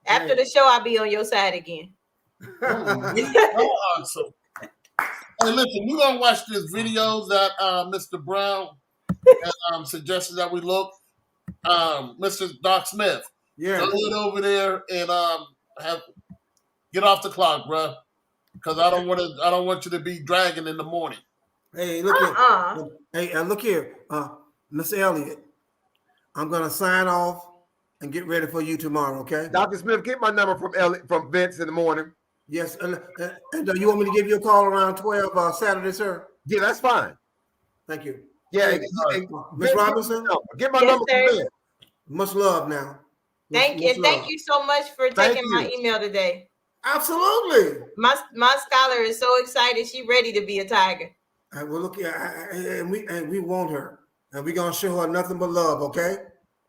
after the show, I'll be on your side again. Awesome. Hey, listen, we're gonna watch this video that Mr. Brown suggested that we look. Mr. Doc Smith. Yeah. Go ahead over there and get off the clock, bro. Because I don't want you to be dragging in the morning. Hey, look here. Hey, look here, Mr. Elliott. I'm gonna sign off and get ready for you tomorrow. Okay, Dr. Smith, get my number from Vince in the morning. Yes, and you want me to give you a call around 12 Saturday, sir? Yeah, that's fine. Thank you. Yeah, Miss Robinson, get my number from Vince. Much love now. Thank you so much for taking my email today. Absolutely. My scholar is so excited. She's ready to be a tiger. Well, look, and we want her, and we're gonna show her nothing but love. Okay.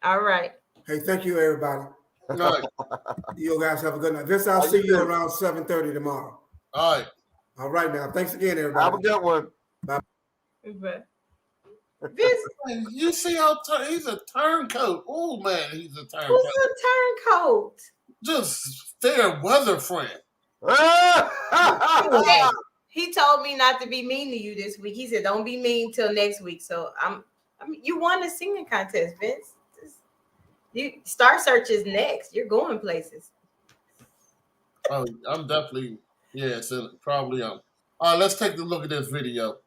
All right. Hey, thank you, everybody. All right. You guys have a good night. Vince, I'll see you around 7:30 tomorrow. All right. All right now. Thanks again, everybody. Have a good one. Bye. Vince, you see how he's a turncoat. Oh man, he's a turncoat. Who's a turncoat? Just fair weather friend. He told me not to be mean to you this week. He said, "Don't be mean till next week." So you won the singing contest, Vince. Star Search is next. You're going places. Oh, I'm definitely so probably All right, let's take a look at this video.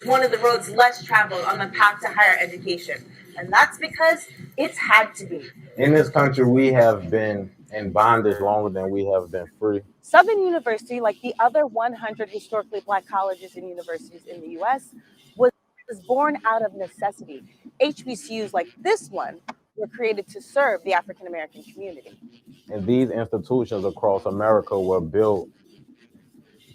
One of the roads less traveled on the path to higher education. And that's because it's had to be. In this country, we have been in bondage longer than we have been free. Southern University, like the other 100 historically Black colleges and universities in the U.S., was born out of necessity. HBCUs like this one were created to serve the African American community. And these institutions across America were built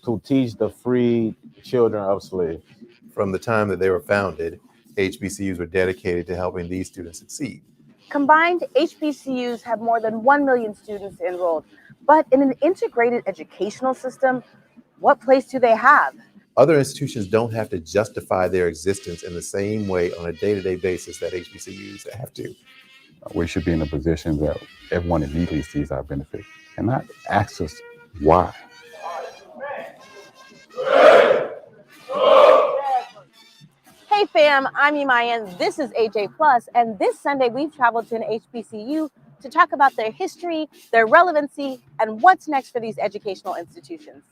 to teach the freed children of slaves. From the time that they were founded, HBCUs were dedicated to helping these students succeed. Combined, HBCUs have more than 1 million students enrolled. But in an integrated educational system, what place do they have? Other institutions don't have to justify their existence in the same way on a day-to-day basis that HBCUs have to. We should be in a position that everyone immediately sees our benefit and not ask us why. Hey fam, I'm Imayan, this is AJ Plus, and this Sunday we've traveled to an HBCU to talk about their history, their relevancy, and what's next for these educational institutions.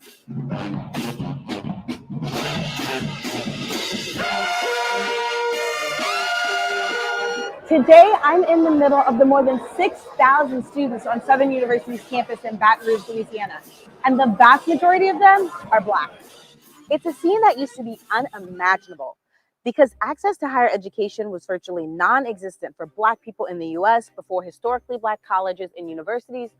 Today, I'm in the middle of the more than 6,000 students on Southern University's campus in Baton Rouge, Louisiana, and the vast majority of them are Black. It's a scene that used to be unimaginable because access to higher education was virtually non-existent for Black people in the US before historically Black colleges and universities,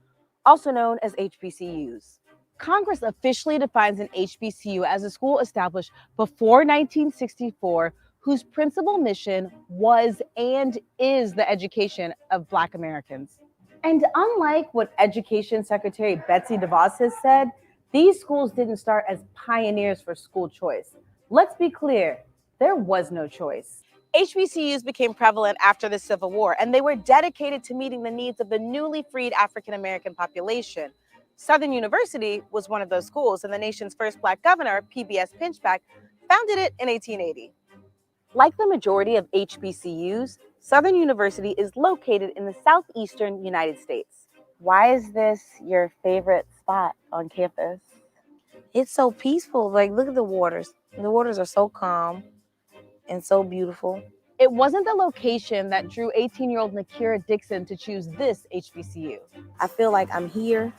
also known as HBCUs. Congress officially defines an HBCU as a school established before 1964 whose principal mission was and is the education of Black Americans. And unlike what Education Secretary Betsy DeVos has said, these schools didn't start as pioneers for school choice. Let's be clear, there was no choice. HBCUs became prevalent after the Civil War, and they were dedicated to meeting the needs of the newly freed African American population. Southern University was one of those schools, and the nation's first Black governor, PBS Pinchback, founded it in 1880. Like the majority of HBCUs, Southern University is located in the southeastern United States. Why is this your favorite spot on campus? It's so peaceful. Like, look at the waters. The waters are so calm and so beautiful. It wasn't the location that drew 18-year-old Nakira Dixon to choose this HBCU. I feel like I'm here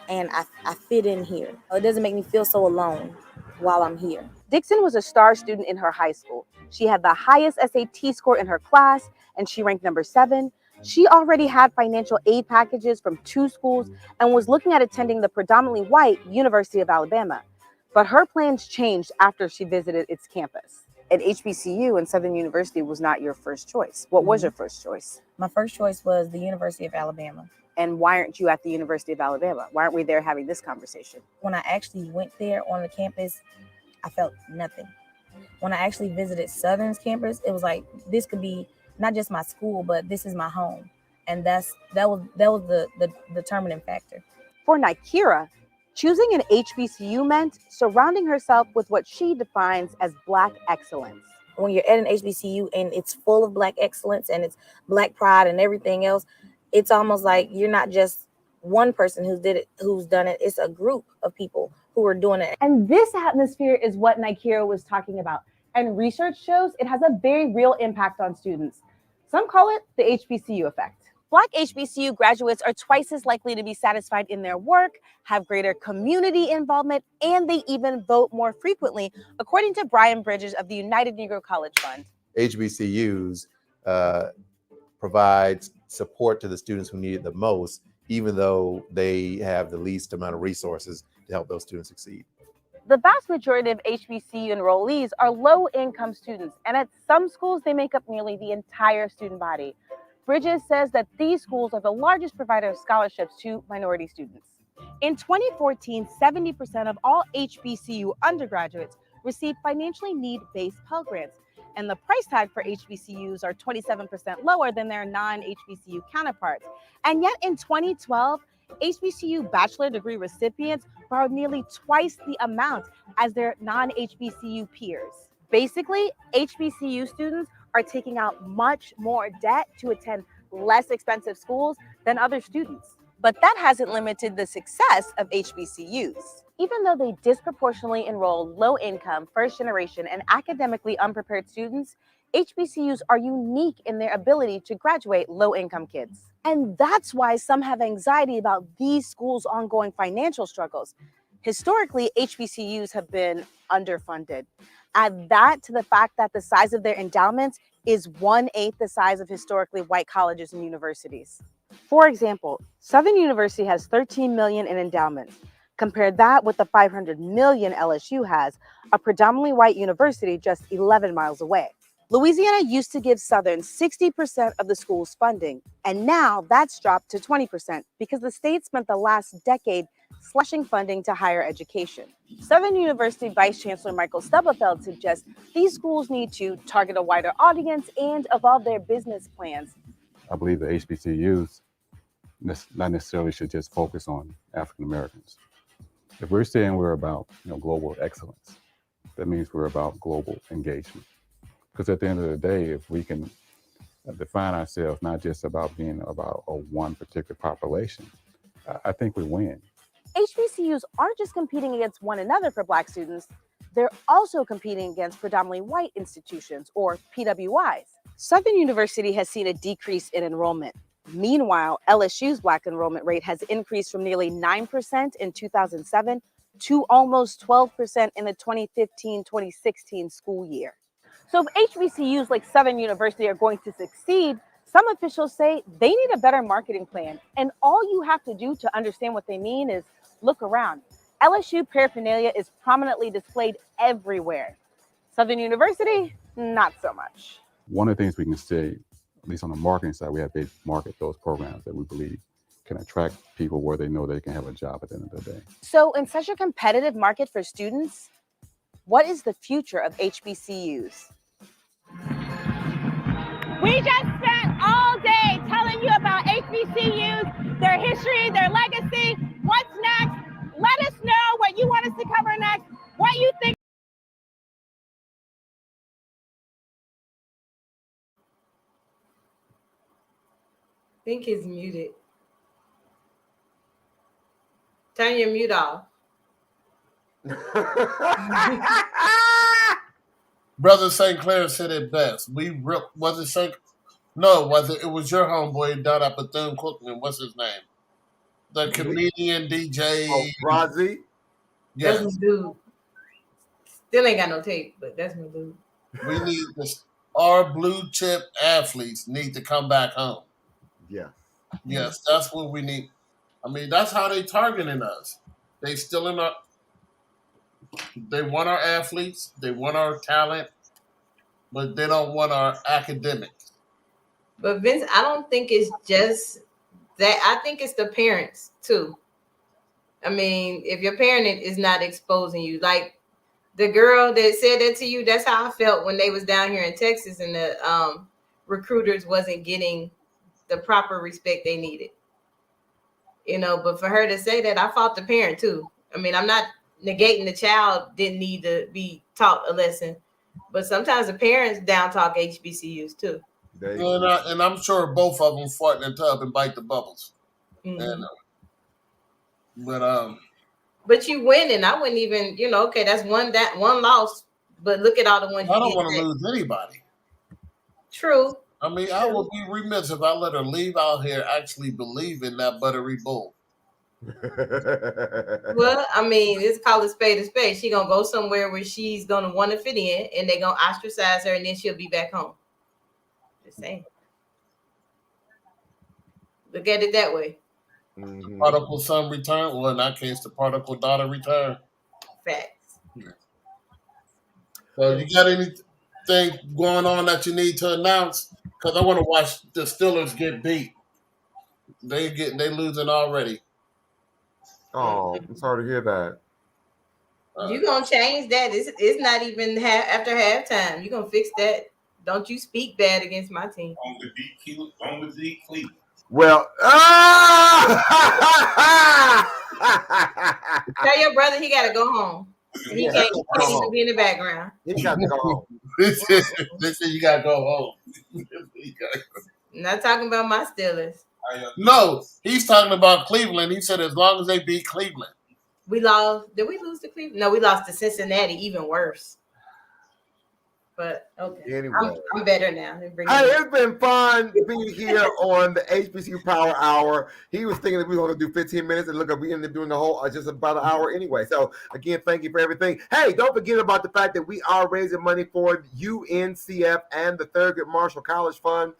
and I fit in here. It doesn't make me feel so alone while I'm here. Dixon was a star student in her high school. She had the highest SAT score in her class, and she ranked number 7. She already had financial aid packages from 2 schools and was looking at attending the predominantly white University of Alabama. But her plans changed after she visited its campus. At HBCU and Southern University was not your first choice. What was your first choice? My first choice was the University of Alabama. And why aren't you at the University of Alabama? Why aren't we there having this conversation? When I actually went there on the campus, I felt nothing. When I actually visited Southern's campus, it was like, this could be not just my school, but this is my home. And that was the determining factor. For Nakira, choosing an HBCU meant surrounding herself with what she defines as Black excellence. When you're at an HBCU and it's full of Black excellence and it's Black pride and everything else, it's almost like you're not just one person who's done it. It's a group of people who are doing it. And this atmosphere is what Nakira was talking about. And research shows it has a very real impact on students. Some call it the HBCU effect. Black HBCU graduates are twice as likely to be satisfied in their work, have greater community involvement, and they even vote more frequently, according to Brian Bridges of the United Negro College Fund. HBCUs provide support to the students who need it the most, even though they have the least amount of resources to help those students succeed. The vast majority of HBCU enrollees are low-income students, and at some schools, they make up nearly the entire student body. Bridges says that these schools are the largest provider of scholarships to minority students. In 2014, 70% of all HBCU undergraduates received financially need-based Pell Grants, and the price tag for HBCUs are 27% lower than their non-HBCU counterparts. And yet in 2012, HBCU bachelor degree recipients borrowed nearly twice the amount as their non-HBCU peers. Basically, HBCU students are taking out much more debt to attend less expensive schools than other students. But that hasn't limited the success of HBCUs. Even though they disproportionately enroll low-income, first-generation, and academically unprepared students, HBCUs are unique in their ability to graduate low-income kids. And that's why some have anxiety about these schools' ongoing financial struggles. Historically, HBCUs have been underfunded. Add that to the fact that the size of their endowments is 1/8 the size of historically white colleges and universities. For example, Southern University has $13 million in endowments. Compare that with the $500 million LSU has, a predominantly white university just 11 miles away. Louisiana used to give Southern 60% of the school's funding, and now that's dropped to 20% because the state spent the last decade slashing funding to higher education. Southern University Vice Chancellor Michael Stubblefield suggests these schools need to target a wider audience and evolve their business plans. I believe the HBCUs not necessarily should just focus on African Americans. If we're saying we're about global excellence, that means we're about global engagement. Because at the end of the day, if we can define ourselves not just about being about one particular population, I think we win. HBCUs aren't just competing against one another for Black students, they're also competing against predominantly white institutions, or PWIs. Southern University has seen a decrease in enrollment. Meanwhile, LSU's Black enrollment rate has increased from nearly 9% in 2007 to almost 12% in the 2015-2016 school year. So if HBCUs like Southern University are going to succeed, some officials say they need a better marketing plan. And all you have to do to understand what they mean is look around. LSU paraphernalia is prominently displayed everywhere. Southern University, not so much. One of the things we can say, at least on the marketing side, we have to market those programs that we believe can attract people where they know they can have a job at the end of the day. So in such a competitive market for students, what is the future of HBCUs? We just spent all day telling you about HBCUs, their history, their legacy. What's next? Let us know what you want us to cover next, what you think. I think he's muted. Turn your mute off. Brother St. Clair said it best. Was it St. No, it was your homeboy down at Bethune-Cookman. What's his name? The comedian DJ. Oh, Rozzy? Yes. That's my dude. Still ain't got no tape, but that's my dude. We need this. Our blue chip athletes need to come back home. Yeah. Yes, that's what we need. I mean, that's how they targeting us. They still in our. They want our athletes. They want our talent, but they don't want our academics. But Vince, I don't think it's just that. I think it's the parents too. I mean, if your parent is not exposing you, like the girl that said that to you, that's how I felt when they was down here in Texas and the recruiters wasn't getting the proper respect they needed. You know, but for her to say that, I fought the parent too. I mean, I'm not negating the child didn't need to be taught a lesson, but sometimes the parents down talk HBCUs too. And I'm sure both of them fart in the tub and bite the bubbles. Mm-hmm. And, but you winning. I wouldn't even, okay, that's one loss. But look at all the ones I don't want to lose anybody. True. I mean, I would be remiss if I let her leave out here actually believe in that buttery bull. Well, I mean, it's called a spade a spade. She gonna go somewhere where she's gonna want to fit in, and they're gonna ostracize her, and then she'll be back home. Just saying. Look at it that way. Mm-hmm. Particle son return. Well, in that case, the particle daughter return. Facts. So, you got anything going on that you need to announce? Because I want to watch the Steelers get beat. They losing already. Oh, I'm sorry to hear that. You gonna change that? It's not even after halftime. You gonna fix that? Don't you speak bad against my team? Only beat Cleveland. Well, tell your brother he gotta go home. He can't even be in the background. He got to go home. They said you gotta go home. Not talking about my Steelers. No, he's talking about Cleveland. He said as long as they beat Cleveland. We lost. Did we lose to Cleveland? No, we lost to Cincinnati. Even worse. But okay, anyway. I'm better now. Hey, it's been fun being here on the HBCU Power Hour. He was thinking that we were going to do 15 minutes, and look, we ended up doing the whole just about an hour anyway. So again, thank you for everything. Hey, don't forget about the fact that we are raising money for UNCF and the Thurgood Marshall College Fund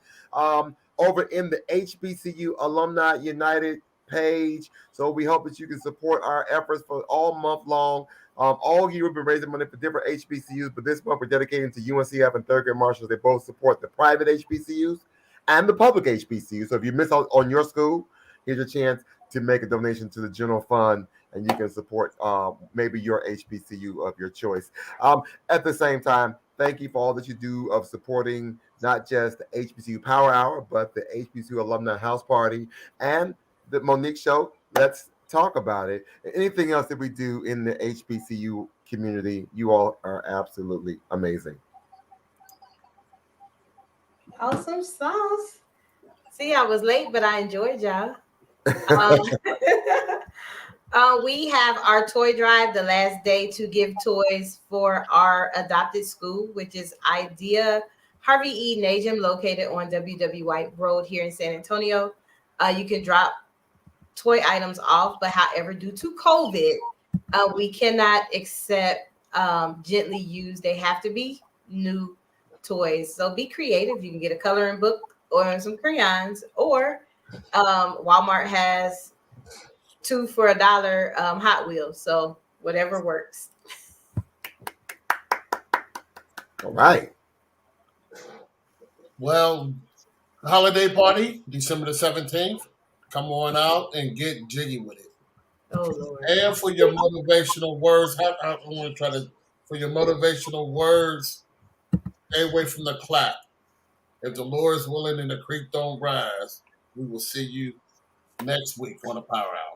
over in the HBCU Alumni United page. So we hope that you can support our efforts for all month long. All year we've been raising money for different HBCUs, but this month we're dedicating to UNCF and Thurgood Marshall. They both support the private HBCUs and the public HBCUs. So if you miss out on your school, here's your chance to make a donation to the general fund, and you can support maybe your HBCU of your choice. At the same time, thank you for all that you do of supporting not just the HBCU Power Hour, but the HBCU Alumni House Party and the Monique Show. Let's talk about it. Anything else that we do in the HBCU community, you all are absolutely amazing. Awesome sauce. See, I was late, but I enjoyed y'all. We have our toy drive, the last day to give toys for our adopted school, which is Idea Harvey E. Najum, located on W.W. White Road here in San Antonio. You can drop toy items off, but however, due to COVID, We cannot accept gently used. They have to be new toys. So be creative. You can get a coloring book or some crayons, or Walmart has 2 for $1 Hot Wheels. So whatever works. All right. Well, holiday party, December the 17th. Come on out and get jiggy with it. Oh Lord. And for your motivational words, I want to try to, for your motivational words, stay away from the clap. If the Lord is willing and the creek don't rise, we will see you next week on the Power Hour.